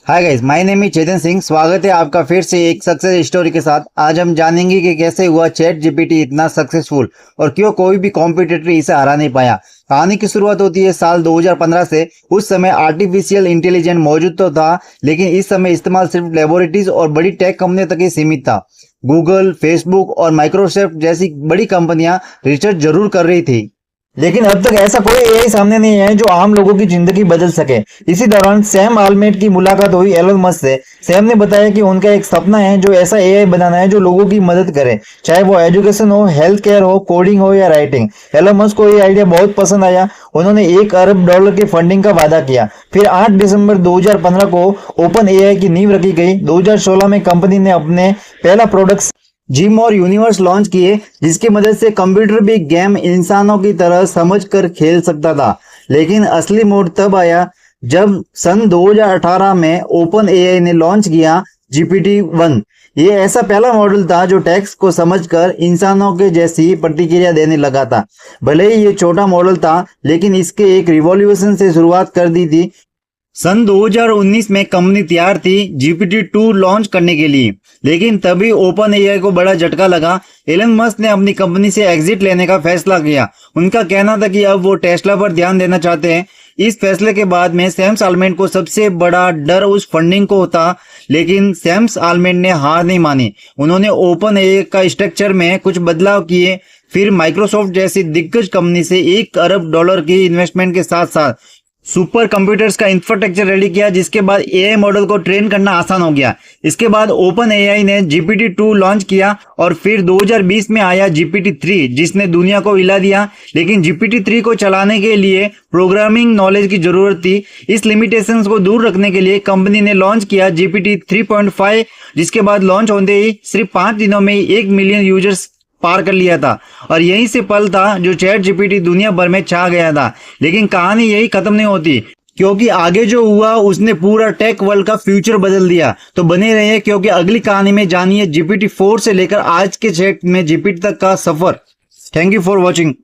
Hi guys, my name is Chetan Singh. स्वागत है आपका फिर से एक सक्सेस स्टोरी के साथ। आज हम जानेंगे कि कैसे हुआ चैट जीपीटी इतना सक्सेसफुल और क्यों कोई भी कॉम्पिटिटर इसे हरा नहीं पाया। कहानी की शुरुआत होती है साल 2015 से। उस समय आर्टिफिशियल इंटेलिजेंस मौजूद तो था, लेकिन इस समय इस्तेमाल सिर्फ लेबोरेटरीज और बड़ी टेक कंपनियों तक ही सीमित था। गूगल, फेसबुक और माइक्रोसॉफ्ट जैसी बड़ी कंपनियां रिसर्च जरूर कर रही थी, लेकिन अब तक ऐसा कोई एआई सामने नहीं है जो आम लोगों की जिंदगी बदल सके। इसी दौरान सैम आल्टमैन की मुलाकात हुई एलन मस्क से। सैम ने बताया कि उनका एक सपना है जो ऐसा एआई बनाना है जो लोगों की मदद करे, चाहे वो एजुकेशन हो, हेल्थ केयर हो, कोडिंग हो या राइटिंग। एलन मस्क को ये आइडिया बहुत पसंद आया। उन्होंने $1 अरब की फंडिंग का वादा किया। फिर 8 दिसंबर 2015 को ओपन एआई की नींव रखी गई। 2016 में कंपनी ने अपने पहला प्रोडक्ट जिम और यूनिवर्स लॉन्च किए, जिसकी मदद से कंप्यूटर भी गेम इंसानों की तरह समझकर खेल सकता था। लेकिन असली मोड़ तब आया जब सन 2018 में ओपन एआई ने लॉन्च किया GPT-1। ये ऐसा पहला मॉडल था जो टेक्स्ट को समझकर इंसानों के जैसी प्रतिक्रिया देने लगा था। भले ही ये छोटा मॉडल था, लेकिन इसके एक रिवॉल्यूशन से शुरुआत कर दी थी। सन 2019 में कंपनी तैयार थी GPT-2 लॉन्च करने के लिए, लेकिन तभी ओपन एआई को बड़ा झटका लगा। एलन मस्क ने अपनी कंपनी से एग्जिट लेने का फैसला किया। उनका कहना था कि अब वो टेस्ला पर ध्यान देना चाहते हैं। इस फैसले के बाद में सैम आल्टमैन को सबसे बड़ा डर उस फंडिंग को था, लेकिन सैम आल्टमैन ने हार नहीं मानी। उन्होंने ओपन एआई का स्ट्रक्चर में कुछ बदलाव किए, फिर माइक्रोसॉफ्ट जैसी दिग्गज कंपनी से $1 अरब की इन्वेस्टमेंट के साथ साथ सुपर कंप्यूटर्स का इंफ्रास्ट्रक्चर रेडी किया, जिसके बाद एआई मॉडल को ट्रेन करना आसान हो गया। इसके बाद ओपन एआई ने GPT-2 लॉन्च किया और फिर 2020 में आया GPT-3, जिसने दुनिया को हिला दिया। लेकिन GPT-3 को चलाने के लिए प्रोग्रामिंग नॉलेज की जरूरत थी। इस लिमिटेशंस को दूर रखने के लिए कंपनी ने लॉन्च किया GPT 3.5, जिसके बाद लॉन्च होते ही सिर्फ 5 दिनों में 1 मिलियन यूजर्स पार कर लिया था। और यही से पल था जो चैट जीपीटी दुनिया भर में छा गया था। लेकिन कहानी यही खत्म नहीं होती, क्योंकि आगे जो हुआ उसने पूरा टेक वर्ल्ड का फ्यूचर बदल दिया। तो बने रहिए, क्योंकि अगली कहानी में जानिए GPT-4 से लेकर आज के चैट में जीपीटी तक का सफर। Thank you for watching.